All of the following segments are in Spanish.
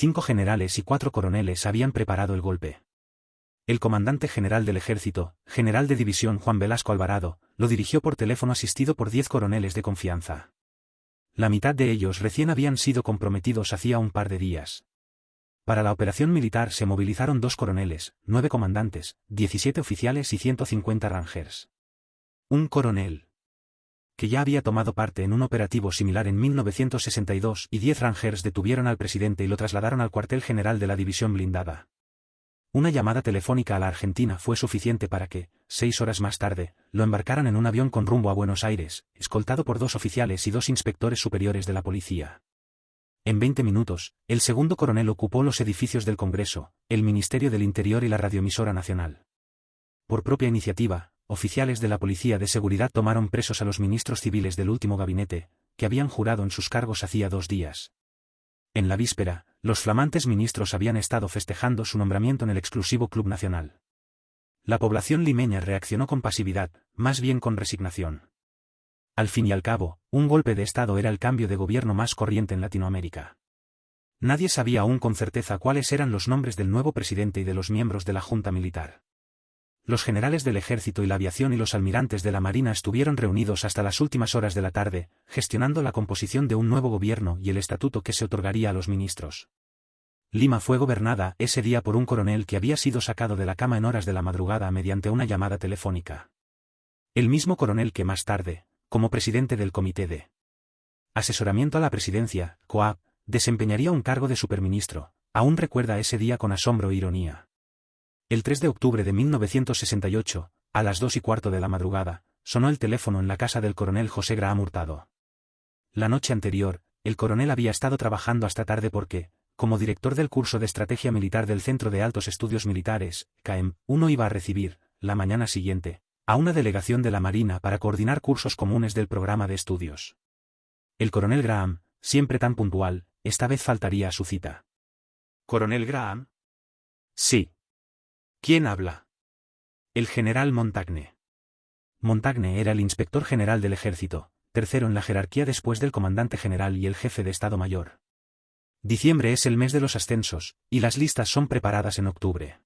5 generales y 4 coroneles habían preparado el golpe. El comandante general del ejército, general de división Juan Velasco Alvarado, lo dirigió por teléfono asistido por 10 coroneles de confianza. La mitad de ellos recién habían sido comprometidos hacía un par de días. Para la operación militar se movilizaron 2 coroneles, 9 comandantes, 17 oficiales y 150 rangers. Un coronel, que ya había tomado parte en un operativo similar en 1962, y 10 rangers detuvieron al presidente y lo trasladaron al cuartel general de la división blindada. Una llamada telefónica a la Argentina fue suficiente para que, 6 horas más tarde, lo embarcaran en un avión con rumbo a Buenos Aires, escoltado por 2 oficiales y 2 inspectores superiores de la policía. En 20 minutos, el segundo coronel ocupó los edificios del Congreso, el Ministerio del Interior y la Radioemisora Nacional. Por propia iniciativa, oficiales de la Policía de Seguridad tomaron presos a los ministros civiles del último gabinete, que habían jurado en sus cargos hacía 2 días. En la víspera, los flamantes ministros habían estado festejando su nombramiento en el exclusivo Club Nacional. La población limeña reaccionó con pasividad, más bien con resignación. Al fin y al cabo, un golpe de Estado era el cambio de gobierno más corriente en Latinoamérica. Nadie sabía aún con certeza cuáles eran los nombres del nuevo presidente y de los miembros de la Junta Militar. Los generales del ejército y la aviación y los almirantes de la marina estuvieron reunidos hasta las últimas horas de la tarde, gestionando la composición de un nuevo gobierno y el estatuto que se otorgaría a los ministros. Lima fue gobernada ese día por un coronel que había sido sacado de la cama en horas de la madrugada mediante una llamada telefónica. El mismo coronel que más tarde, como presidente del Comité de Asesoramiento a la Presidencia, COAP, desempeñaría un cargo de superministro, aún recuerda ese día con asombro e ironía. El 3 de octubre de 1968, a las 2:15 de la madrugada, sonó el teléfono en la casa del coronel José Graham Hurtado. La noche anterior, el coronel había estado trabajando hasta tarde porque, como director del curso de Estrategia Militar del Centro de Altos Estudios Militares, CAEM, uno iba a recibir, la mañana siguiente, a una delegación de la Marina para coordinar cursos comunes del programa de estudios. El coronel Graham, siempre tan puntual, esta vez faltaría a su cita. ¿Coronel Graham? Sí. ¿Quién habla? El general Montagne. Montagne era el inspector general del ejército, tercero en la jerarquía después del comandante general y el jefe de Estado Mayor. Diciembre es el mes de los ascensos, y las listas son preparadas en octubre.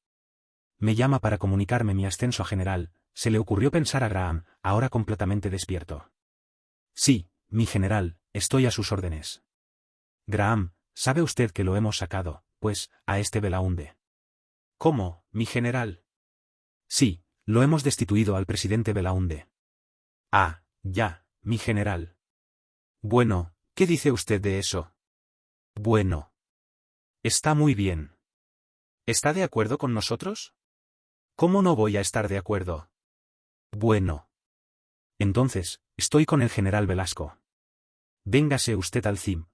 Me llama para comunicarme mi ascenso a general, se le ocurrió pensar a Graham, ahora completamente despierto. Sí, mi general, estoy a sus órdenes. Graham, ¿sabe usted que lo hemos sacado, pues, a este Belaúnde? ¿Cómo, mi general? Sí, lo hemos destituido al presidente Belaúnde. Ah, ya, mi general. Bueno, ¿qué dice usted de eso? Bueno. Está muy bien. ¿Está de acuerdo con nosotros? ¿Cómo no voy a estar de acuerdo? Bueno. Entonces, estoy con el general Velasco. Véngase usted al CIM.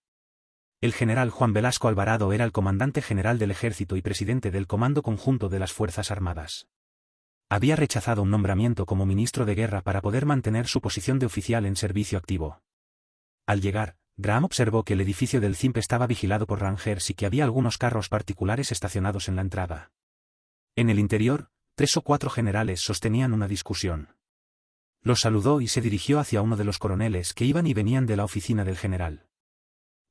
El general Juan Velasco Alvarado era el comandante general del ejército y presidente del Comando Conjunto de las Fuerzas Armadas. Había rechazado un nombramiento como ministro de guerra para poder mantener su posición de oficial en servicio activo. Al llegar, Graham observó que el edificio del CIMP estaba vigilado por rangers y que había algunos carros particulares estacionados en la entrada. En el interior, 3 o 4 generales sostenían una discusión. Los saludó y se dirigió hacia uno de los coroneles que iban y venían de la oficina del general.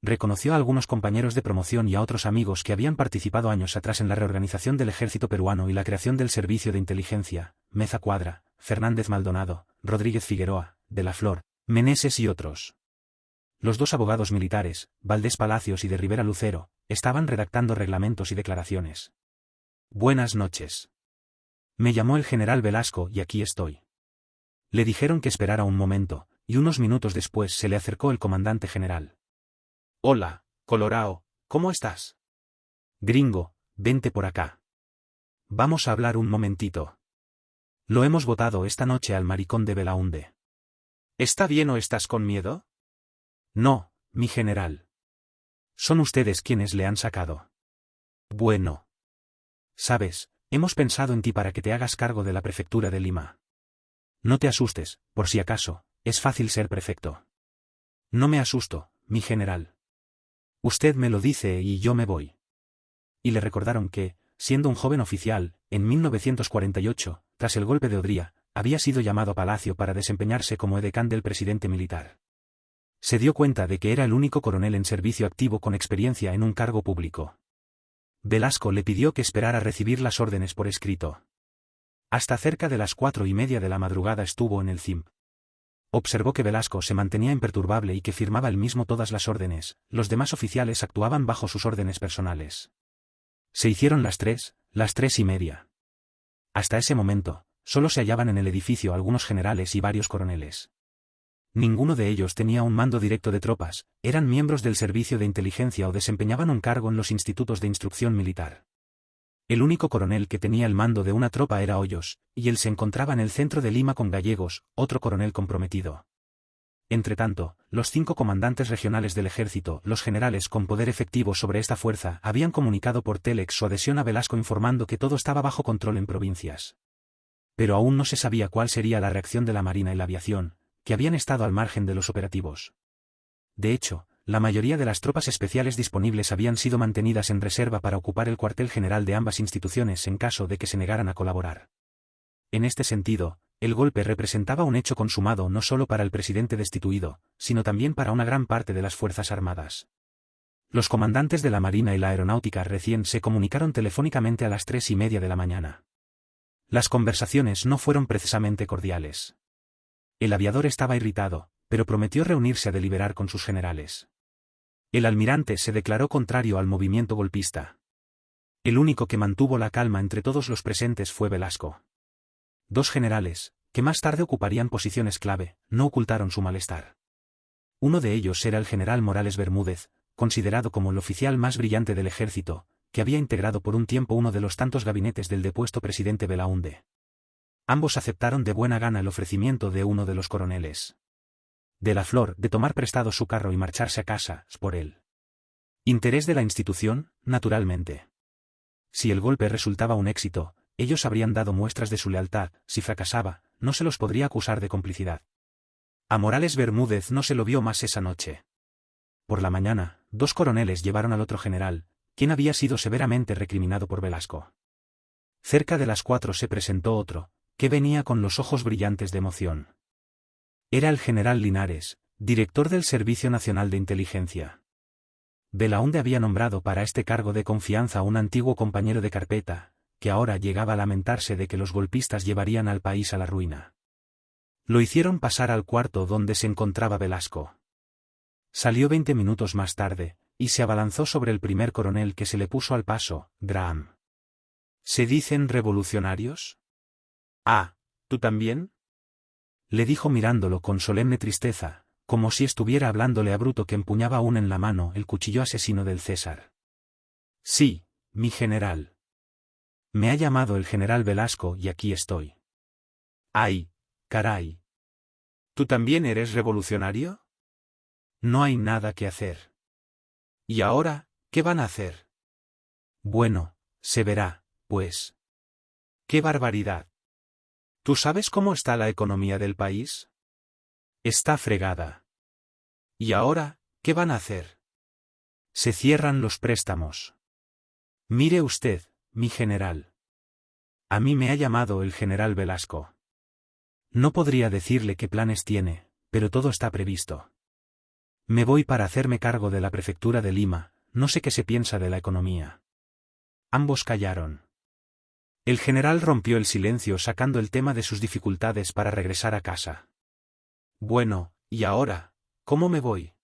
Reconoció a algunos compañeros de promoción y a otros amigos que habían participado años atrás en la reorganización del ejército peruano y la creación del servicio de inteligencia: Meza Cuadra, Fernández Maldonado, Rodríguez Figueroa, de la Flor, Meneses y otros. Los 2 abogados militares, Valdés Palacios y de Rivera Lucero, estaban redactando reglamentos y declaraciones. Buenas noches. Me llamó el general Velasco y aquí estoy. Le dijeron que esperara un momento, y unos minutos después se le acercó el comandante general. Hola, Colorao, ¿cómo estás? Gringo, vente por acá. Vamos a hablar un momentito. Lo hemos votado esta noche al maricón de Belaúnde. ¿Está bien o estás con miedo? No, mi general. Son ustedes quienes le han sacado. Bueno. Sabes, hemos pensado en ti para que te hagas cargo de la prefectura de Lima. No te asustes, por si acaso, es fácil ser prefecto. No me asusto, mi general. Usted me lo dice y yo me voy. Y le recordaron que, siendo un joven oficial, en 1948, tras el golpe de Odría, había sido llamado a Palacio para desempeñarse como edecán del presidente militar. Se dio cuenta de que era el único coronel en servicio activo con experiencia en un cargo público. Velasco le pidió que esperara a recibir las órdenes por escrito. Hasta cerca de las 4:30 de la madrugada estuvo en el CIMP. Observó que Velasco se mantenía imperturbable y que firmaba él mismo todas las órdenes, los demás oficiales actuaban bajo sus órdenes personales. Se hicieron las 3:30. Hasta ese momento, solo se hallaban en el edificio algunos generales y varios coroneles. Ninguno de ellos tenía un mando directo de tropas, eran miembros del servicio de inteligencia o desempeñaban un cargo en los institutos de instrucción militar. El único coronel que tenía el mando de una tropa era Hoyos, y él se encontraba en el centro de Lima con Gallegos, otro coronel comprometido. Entretanto, los 5 comandantes regionales del ejército, los generales con poder efectivo sobre esta fuerza, habían comunicado por Telex su adhesión a Velasco informando que todo estaba bajo control en provincias. Pero aún no se sabía cuál sería la reacción de la Marina y la aviación, que habían estado al margen de los operativos. De hecho, la mayoría de las tropas especiales disponibles habían sido mantenidas en reserva para ocupar el cuartel general de ambas instituciones en caso de que se negaran a colaborar. En este sentido, el golpe representaba un hecho consumado no solo para el presidente destituido, sino también para una gran parte de las Fuerzas Armadas. Los comandantes de la Marina y la Aeronáutica recién se comunicaron telefónicamente a las 3:30 de la mañana. Las conversaciones no fueron precisamente cordiales. El aviador estaba irritado, pero prometió reunirse a deliberar con sus generales. El almirante se declaró contrario al movimiento golpista. El único que mantuvo la calma entre todos los presentes fue Velasco. 2 generales, que más tarde ocuparían posiciones clave, no ocultaron su malestar. Uno de ellos era el general Morales Bermúdez, considerado como el oficial más brillante del ejército, que había integrado por un tiempo uno de los tantos gabinetes del depuesto presidente Belaúnde. Ambos aceptaron de buena gana el ofrecimiento de uno de los coroneles de la Flor de tomar prestado su carro y marcharse a casa, por él. Interés de la institución, naturalmente. Si el golpe resultaba un éxito, ellos habrían dado muestras de su lealtad, si fracasaba, no se los podría acusar de complicidad. A Morales Bermúdez no se lo vio más esa noche. Por la mañana, 2 coroneles llevaron al otro general, quien había sido severamente recriminado por Velasco. Cerca de las 4 se presentó otro, que venía con los ojos brillantes de emoción. Era el general Linares, director del Servicio Nacional de Inteligencia. Belaúnde había nombrado para este cargo de confianza a un antiguo compañero de carpeta, que ahora llegaba a lamentarse de que los golpistas llevarían al país a la ruina. Lo hicieron pasar al cuarto donde se encontraba Velasco. Salió 20 minutos más tarde, y se abalanzó sobre el primer coronel que se le puso al paso, Graham. ¿Se dicen revolucionarios? Ah, ¿tú también? Le dijo mirándolo con solemne tristeza, como si estuviera hablándole a Bruto que empuñaba aún en la mano el cuchillo asesino del César. Sí, mi general. Me ha llamado el general Velasco y aquí estoy. ¡Ay, caray! ¿Tú también eres revolucionario? No hay nada que hacer. ¿Y ahora, qué van a hacer? Bueno, se verá, pues. ¡Qué barbaridad! ¿Tú sabes cómo está la economía del país? Está fregada. ¿Y ahora, qué van a hacer? Se cierran los préstamos. Mire usted, mi general. A mí me ha llamado el general Velasco. No podría decirle qué planes tiene, pero todo está previsto. Me voy para hacerme cargo de la prefectura de Lima, no sé qué se piensa de la economía. Ambos callaron. El general rompió el silencio sacando el tema de sus dificultades para regresar a casa. Bueno, ¿y ahora, cómo me voy?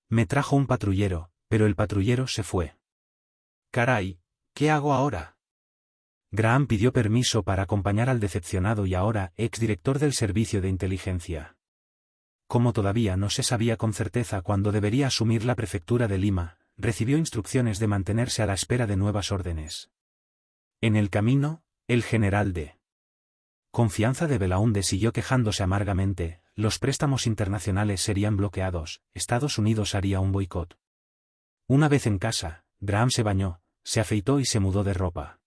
Me trajo un patrullero, pero el patrullero se fue. Caray, ¿qué hago ahora? Graham pidió permiso para acompañar al decepcionado y ahora exdirector del Servicio de Inteligencia. Como todavía no se sabía con certeza cuándo debería asumir la prefectura de Lima, recibió instrucciones de mantenerse a la espera de nuevas órdenes. En el camino, el general de confianza de Belaúnde siguió quejándose amargamente, los préstamos internacionales serían bloqueados, Estados Unidos haría un boicot. Una vez en casa, Graham se bañó, se afeitó y se mudó de ropa.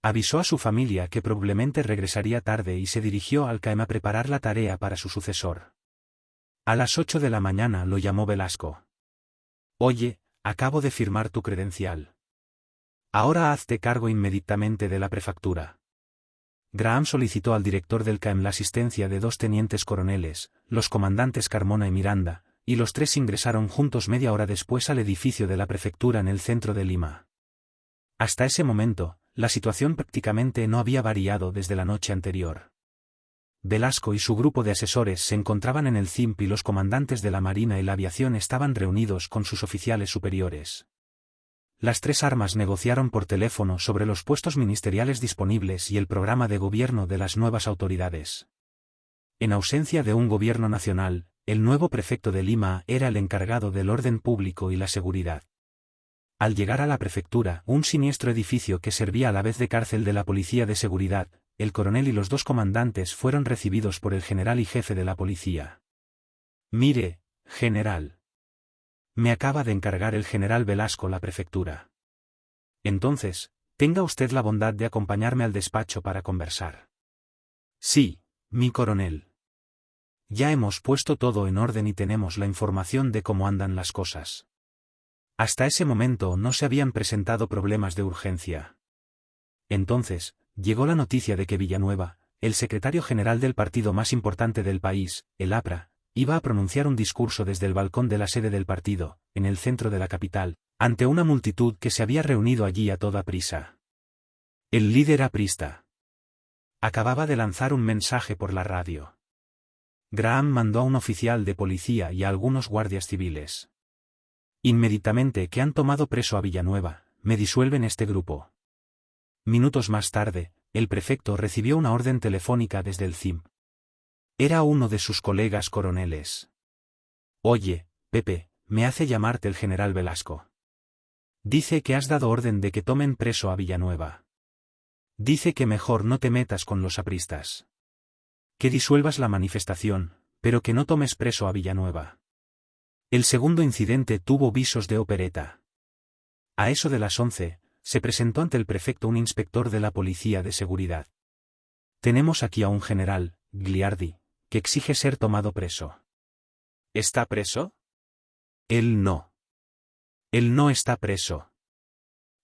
Avisó a su familia que probablemente regresaría tarde y se dirigió al CAEM a preparar la tarea para su sucesor. A las 8 de la mañana lo llamó Velasco. Oye, acabo de firmar tu credencial. Ahora hazte cargo inmediatamente de la prefectura. Graham solicitó al director del CAEM la asistencia de 2 tenientes coroneles, los comandantes Carmona y Miranda, y los 3 ingresaron juntos media hora después al edificio de la prefectura en el centro de Lima. Hasta ese momento, la situación prácticamente no había variado desde la noche anterior. Velasco y su grupo de asesores se encontraban en el CIMP y los comandantes de la Marina y la Aviación estaban reunidos con sus oficiales superiores. Las tres armas negociaron por teléfono sobre los puestos ministeriales disponibles y el programa de gobierno de las nuevas autoridades. En ausencia de un gobierno nacional, el nuevo prefecto de Lima era el encargado del orden público y la seguridad. Al llegar a la prefectura, un siniestro edificio que servía a la vez de cárcel de la policía de seguridad, el coronel y los dos comandantes fueron recibidos por el general y jefe de la policía. Mire, general. Me acaba de encargar el general Velasco la prefectura. Entonces, tenga usted la bondad de acompañarme al despacho para conversar. Sí, mi coronel. Ya hemos puesto todo en orden y tenemos la información de cómo andan las cosas. Hasta ese momento no se habían presentado problemas de urgencia. Entonces, llegó la noticia de que Villanueva, el secretario general del partido más importante del país, el APRA, iba a pronunciar un discurso desde el balcón de la sede del partido, en el centro de la capital, ante una multitud que se había reunido allí a toda prisa. El líder aprista acababa de lanzar un mensaje por la radio. Graham mandó a un oficial de policía y a algunos guardias civiles. Inmediatamente que han tomado preso a Villanueva, me disuelven este grupo. Minutos más tarde, el prefecto recibió una orden telefónica desde el CIMP. Era uno de sus colegas coroneles. Oye, Pepe, me hace llamarte el general Velasco. Dice que has dado orden de que tomen preso a Villanueva. Dice que mejor no te metas con los apristas. Que disuelvas la manifestación, pero que no tomes preso a Villanueva. El segundo incidente tuvo visos de opereta. A eso de las 11, se presentó ante el prefecto un inspector de la policía de seguridad. Tenemos aquí a un general, Gliardi, que exige ser tomado preso. ¿Está preso? Él no. Él no está preso.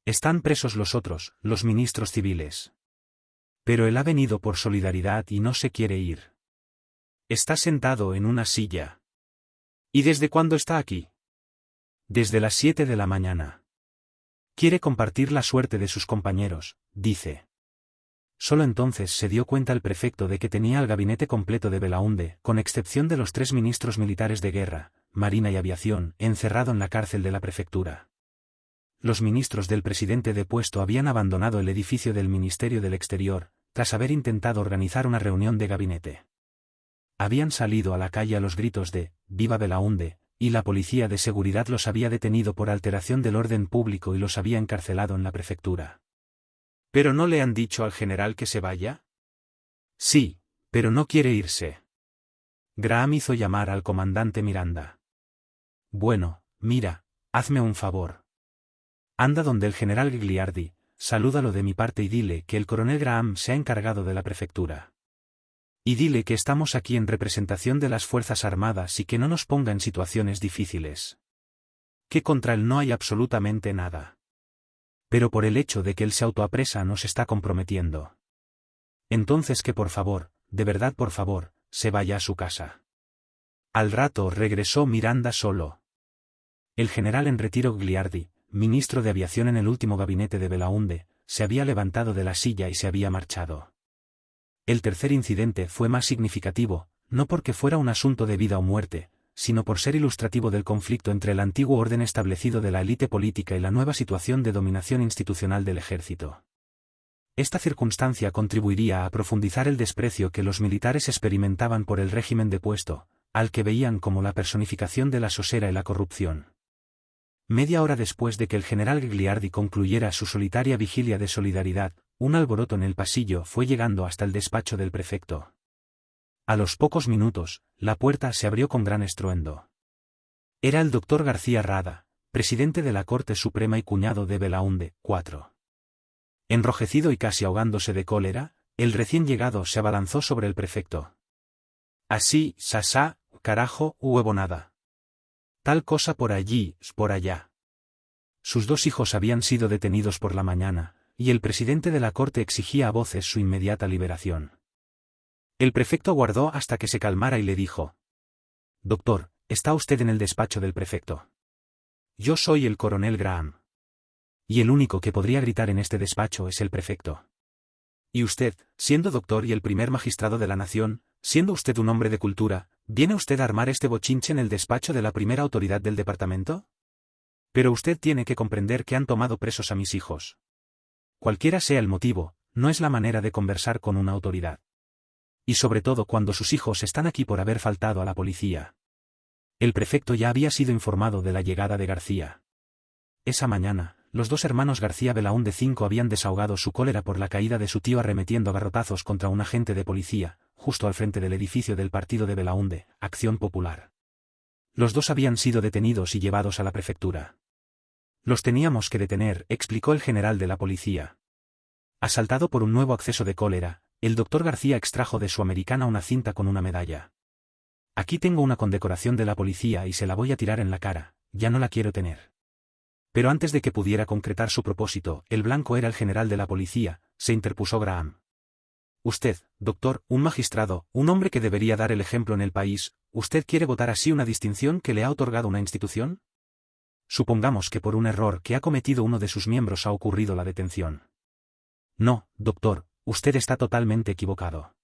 Están presos los otros, los ministros civiles. Pero él ha venido por solidaridad y no se quiere ir. Está sentado en una silla. ¿Y desde cuándo está aquí? Desde las 7 de la mañana. Quiere compartir la suerte de sus compañeros, dice. Solo entonces se dio cuenta el prefecto de que tenía el gabinete completo de Belaúnde, con excepción de los 3 ministros militares de guerra, marina y aviación, encerrado en la cárcel de la prefectura. Los ministros del presidente depuesto habían abandonado el edificio del Ministerio del Exterior, tras haber intentado organizar una reunión de gabinete. Habían salido a la calle a los gritos de «¡Viva Belaúnde!», y la policía de seguridad los había detenido por alteración del orden público y los había encarcelado en la prefectura. ¿Pero no le han dicho al general que se vaya? Sí, pero no quiere irse. Graham hizo llamar al comandante Miranda. Bueno, mira, hazme un favor. Anda donde el general Gliardi, salúdalo de mi parte y dile que el coronel Graham se ha encargado de la prefectura. Y dile que estamos aquí en representación de las Fuerzas Armadas y que no nos ponga en situaciones difíciles. Que contra él no hay absolutamente nada. Pero por el hecho de que él se autoapresa nos está comprometiendo. Entonces que por favor, de verdad por favor, se vaya a su casa. Al rato regresó Miranda solo. El general en retiro Gliardi, ministro de Aviación en el último gabinete de Belaúnde, se había levantado de la silla y se había marchado. El tercer incidente fue más significativo, no porque fuera un asunto de vida o muerte, sino por ser ilustrativo del conflicto entre el antiguo orden establecido de la élite política y la nueva situación de dominación institucional del ejército. Esta circunstancia contribuiría a profundizar el desprecio que los militares experimentaban por el régimen depuesto, al que veían como la personificación de la sosera y la corrupción. Media hora después de que el general Gliardi concluyera su solitaria vigilia de solidaridad, un alboroto en el pasillo fue llegando hasta el despacho del prefecto. A los pocos minutos, la puerta se abrió con gran estruendo. Era el doctor García Rada, presidente de la Corte Suprema y cuñado de Belaúnde, 4. Enrojecido y casi ahogándose de cólera, el recién llegado se abalanzó sobre el prefecto. Así, sasá, carajo, huevonada. Tal cosa por allí, por allá. Sus 2 hijos habían sido detenidos por la mañana, y el presidente de la corte exigía a voces su inmediata liberación. El prefecto aguardó hasta que se calmara y le dijo: «Doctor, ¿está usted en el despacho del prefecto?» «Yo soy el coronel Graham». Y el único que podría gritar en este despacho es el prefecto. Y usted, siendo doctor y el primer magistrado de la nación, siendo usted un hombre de cultura, ¿viene usted a armar este bochinche en el despacho de la primera autoridad del departamento? Pero usted tiene que comprender que han tomado presos a mis hijos. Cualquiera sea el motivo, no es la manera de conversar con una autoridad. Y sobre todo cuando sus hijos están aquí por haber faltado a la policía. El prefecto ya había sido informado de la llegada de García. Esa mañana, los dos hermanos García Belaúnde V habían desahogado su cólera por la caída de su tío arremetiendo a garrotazos contra un agente de policía, justo al frente del edificio del partido de Belaúnde, Acción Popular. Los dos habían sido detenidos y llevados a la prefectura. Los teníamos que detener, explicó el general de la policía. Asaltado por un nuevo acceso de cólera, el doctor García extrajo de su americana una cinta con una medalla. Aquí tengo una condecoración de la policía y se la voy a tirar en la cara, ya no la quiero tener. Pero antes de que pudiera concretar su propósito, el blanco era el general de la policía, se interpuso Graham. Usted, doctor, un magistrado, un hombre que debería dar el ejemplo en el país, ¿usted quiere votar así una distinción que le ha otorgado una institución? Supongamos que por un error que ha cometido uno de sus miembros ha ocurrido la detención. No, doctor, usted está totalmente equivocado.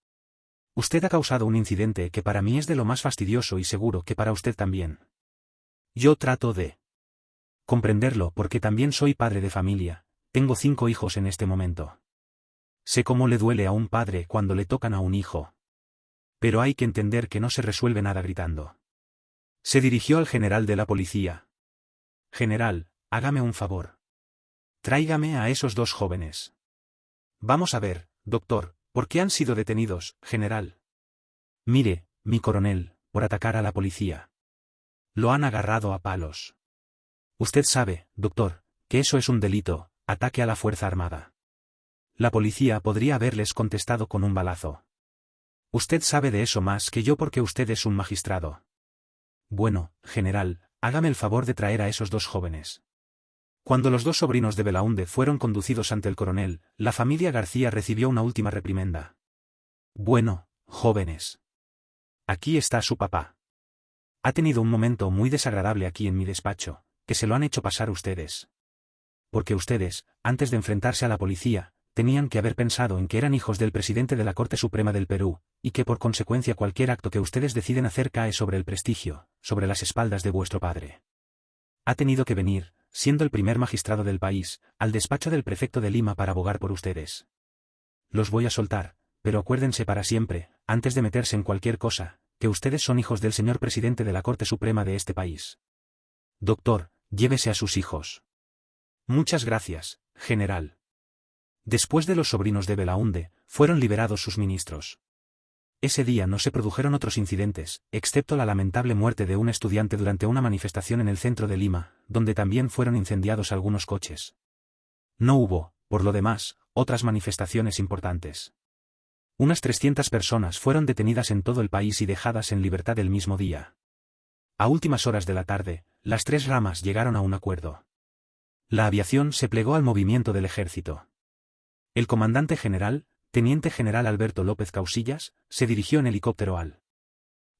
Usted ha causado un incidente que para mí es de lo más fastidioso y seguro que para usted también. Yo trato de comprenderlo porque también soy padre de familia, tengo 5 hijos en este momento. Sé cómo le duele a un padre cuando le tocan a un hijo. Pero hay que entender que no se resuelve nada gritando. Se dirigió al general de la policía. General, hágame un favor. Tráigame a esos 2 jóvenes. Vamos a ver, doctor, ¿por qué han sido detenidos, general? Mire, mi coronel, por atacar a la policía. Lo han agarrado a palos. Usted sabe, doctor, que eso es un delito, ataque a la fuerza armada. La policía podría haberles contestado con un balazo. Usted sabe de eso más que yo porque usted es un magistrado. Bueno, general, hágame el favor de traer a esos 2 jóvenes. Cuando los 2 sobrinos de Belaúnde fueron conducidos ante el coronel, la familia García recibió una última reprimenda. Bueno, jóvenes. Aquí está su papá. Ha tenido un momento muy desagradable aquí en mi despacho, que se lo han hecho pasar ustedes. Porque ustedes, antes de enfrentarse a la policía, tenían que haber pensado en que eran hijos del presidente de la Corte Suprema del Perú, y que por consecuencia cualquier acto que ustedes deciden hacer cae sobre el prestigio, sobre las espaldas de vuestro padre. Ha tenido que venir, siendo el primer magistrado del país, al despacho del prefecto de Lima para abogar por ustedes. Los voy a soltar, pero acuérdense para siempre, antes de meterse en cualquier cosa, que ustedes son hijos del señor presidente de la Corte Suprema de este país. Doctor, llévese a sus hijos. Muchas gracias, general. Después de los sobrinos de Belaúnde, fueron liberados sus ministros. Ese día no se produjeron otros incidentes, excepto la lamentable muerte de un estudiante durante una manifestación en el centro de Lima, donde también fueron incendiados algunos coches. No hubo, por lo demás, otras manifestaciones importantes. Unas 300 personas fueron detenidas en todo el país y dejadas en libertad el mismo día. A últimas horas de la tarde, las 3 ramas llegaron a un acuerdo. La aviación se plegó al movimiento del ejército. El comandante general, teniente general Alberto López Causillas, se dirigió en helicóptero al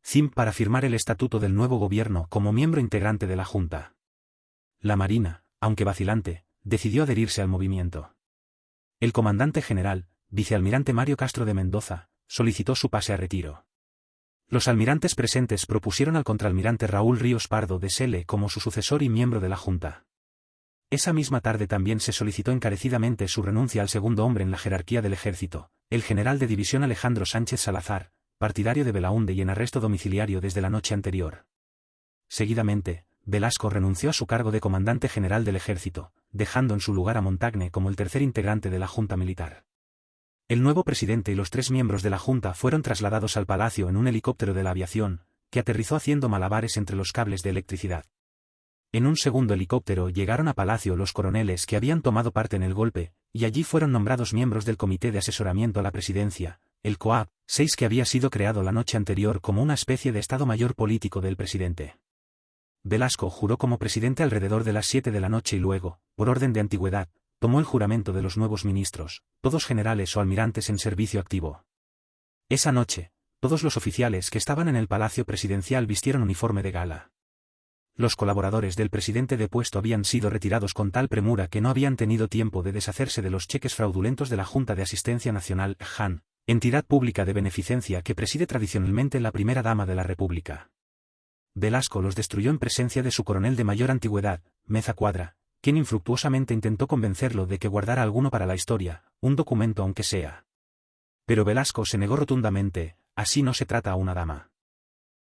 CIM para firmar el estatuto del nuevo gobierno como miembro integrante de la Junta. La Marina, aunque vacilante, decidió adherirse al movimiento. El comandante general, vicealmirante Mario Castro de Mendoza, solicitó su pase a retiro. Los almirantes presentes propusieron al contraalmirante Raúl Ríos Pardo de Selle como su sucesor y miembro de la Junta. Esa misma tarde también se solicitó encarecidamente su renuncia al segundo hombre en la jerarquía del ejército, el general de división Alejandro Sánchez Salazar, partidario de Belaúnde y en arresto domiciliario desde la noche anterior. Seguidamente, Velasco renunció a su cargo de comandante general del ejército, dejando en su lugar a Montagne como el tercer integrante de la Junta Militar. El nuevo presidente y los 3 miembros de la Junta fueron trasladados al palacio en un helicóptero de la aviación, que aterrizó haciendo malabares entre los cables de electricidad. En un segundo helicóptero llegaron a Palacio los coroneles que habían tomado parte en el golpe, y allí fueron nombrados miembros del Comité de Asesoramiento a la Presidencia, el COAP, 6 que había sido creado la noche anterior como una especie de Estado Mayor político del presidente. Velasco juró como presidente alrededor de las 7 de la noche y luego, por orden de antigüedad, tomó el juramento de los nuevos ministros, todos generales o almirantes en servicio activo. Esa noche, todos los oficiales que estaban en el Palacio Presidencial vistieron uniforme de gala. Los colaboradores del presidente depuesto habían sido retirados con tal premura que no habían tenido tiempo de deshacerse de los cheques fraudulentos de la Junta de Asistencia Nacional, JAN, entidad pública de beneficencia que preside tradicionalmente la primera dama de la República. Velasco los destruyó en presencia de su coronel de mayor antigüedad, Meza Cuadra, quien infructuosamente intentó convencerlo de que guardara alguno para la historia, un documento aunque sea. Pero Velasco se negó rotundamente: así no se trata a una dama.